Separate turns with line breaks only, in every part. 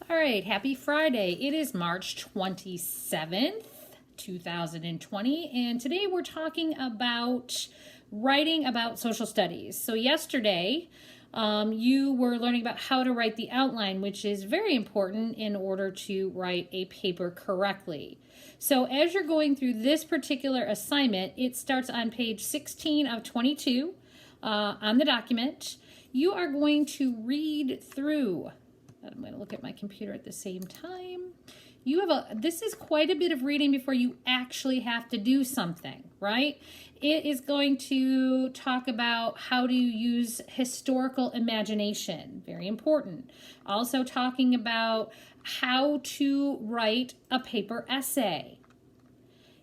All right, happy Friday. It is March 27th, 2020, and today we're talking about writing about social studies. So yesterday, you were learning about how to write the outline, which is very important in order to write a paper correctly. So as you're going through this particular assignment, it starts on page 16 of 22 on the document. You are going to read through. I'm going to look at my computer at the same time. This is quite a bit of reading before you actually have to do something, right? It is going to talk about how to use historical imagination, very important. Also talking about how to write a paper essay.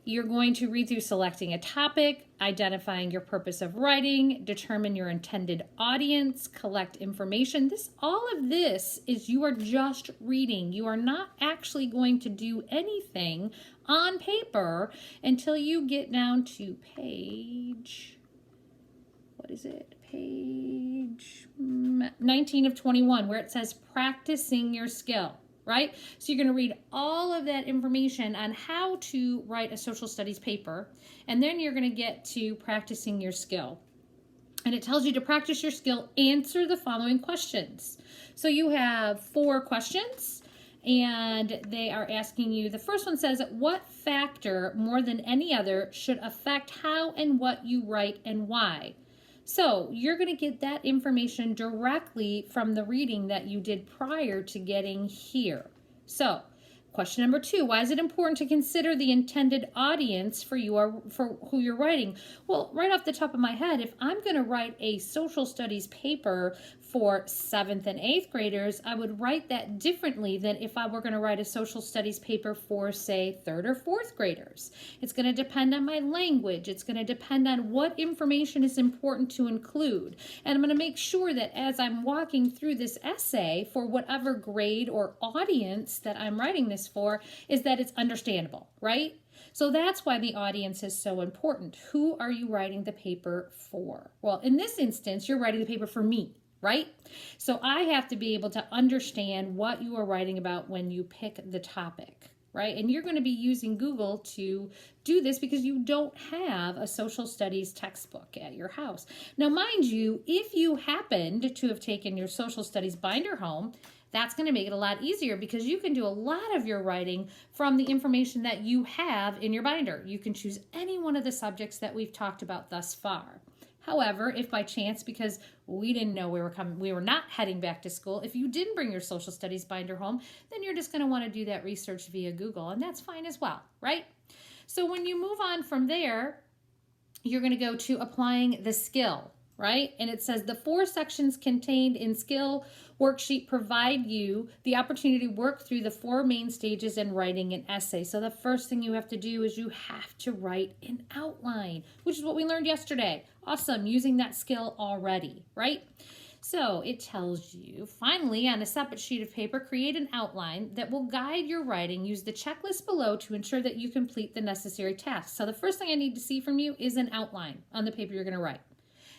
You're going to read through selecting a topic, identifying your purpose of writing, determine your intended audience, collect information. All of this is you are just reading. You are not actually going to do anything on paper until you get down to page, page 19 of 21, where it says practicing your skill. Right? So you're going to read all of that information on how to write a social studies paper, and then you're going to get to practicing your skill. And it tells you to practice your skill, answer the following questions. So you have 4 questions, and they are asking you, the first one says, what factor more than any other should affect how and what you write and why? So you're going to get that information directly from the reading that you did prior to getting here. So question number 2, why is it important to consider the intended audience for who you're writing? Well, right off the top of my head, if I'm going to write a social studies paper for 7th and 8th graders, I would write that differently than if I were going to write a social studies paper for, say, 3rd or 4th graders. It's going to depend on my language. It's going to depend on what information is important to include. And I'm going to make sure that as I'm walking through this essay for whatever grade or audience that I'm writing this for, is that it's understandable, right? So that's why the audience is so important. Who are you writing the paper for? Well, in this instance, you're writing the paper for me, right? So I have to be able to understand what you are writing about when you pick the topic, right? And you're going to be using Google to do this because you don't have a social studies textbook at your house. Now, mind you, if you happened to have taken your social studies binder home, that's going to make it a lot easier because you can do a lot of your writing from the information that you have in your binder. You can choose any one of the subjects that we've talked about thus far. However, if by chance, because we didn't know we were not heading back to school, if you didn't bring your social studies binder home, then you're just going to want to do that research via Google, and that's fine as well, right? So when you move on from there, you're going to go to applying the skill, right? And it says the 4 sections contained in skill worksheet provide you the opportunity to work through the 4 main stages in writing an essay. So the first thing you have to do is you have to write an outline, which is what we learned yesterday. Awesome, using that skill already, right? So it tells you, finally, on a separate sheet of paper, create an outline that will guide your writing. Use the checklist below to ensure that you complete the necessary tasks. So the first thing I need to see from you is an outline on the paper you're going to write.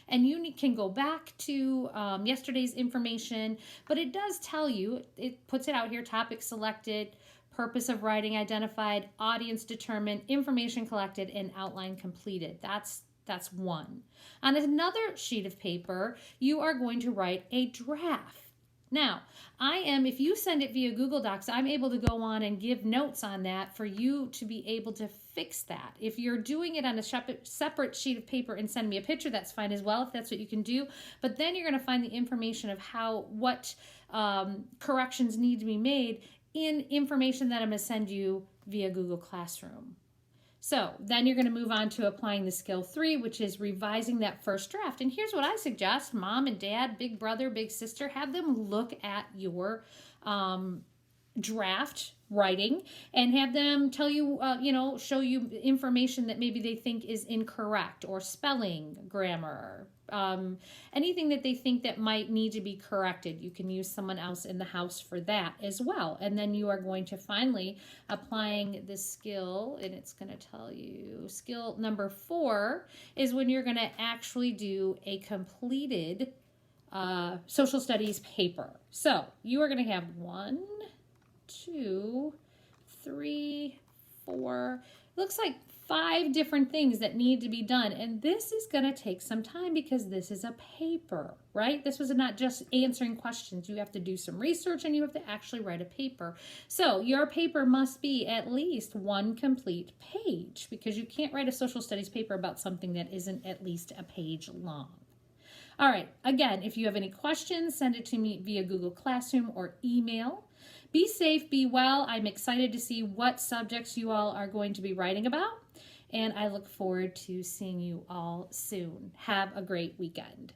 And you can go back to yesterday's information, but it does tell you, it puts it out here, topic selected, purpose of writing identified, audience determined, information collected, and outline completed. That's one. On another sheet of paper, you are going to write a draft. Now, if you send it via Google Docs, I'm able to go on and give notes on that for you to be able to fix that. If you're doing it on a separate sheet of paper and send me a picture, that's fine as well, if that's what you can do. But then you're going to find the information of what corrections need to be made in information that I'm going to send you via Google Classroom. So then you're going to move on to applying the skill 3, which is revising that first draft. And here's what I suggest. Mom and dad, big brother, big sister, have them look at your draft writing and have them tell you, show you information that maybe they think is incorrect, or spelling, grammar, anything that they think that might need to be corrected. You can use someone else in the house for that as well. And then you are going to finally applying the skill, and it's going to tell you skill number 4 is when you're going to actually do a completed social studies paper. So you are going to have 1, 2, 3, 4, looks like 5 different things that need to be done. And this is going to take some time because this is a paper, right? This was not just answering questions. You have to do some research and you have to actually write a paper. So your paper must be at least 1 complete page because you can't write a social studies paper about something that isn't at least a page long. All right, again, if you have any questions, send it to me via Google Classroom or email. Be safe, be well. I'm excited to see what subjects you all are going to be writing about, and I look forward to seeing you all soon. Have a great weekend.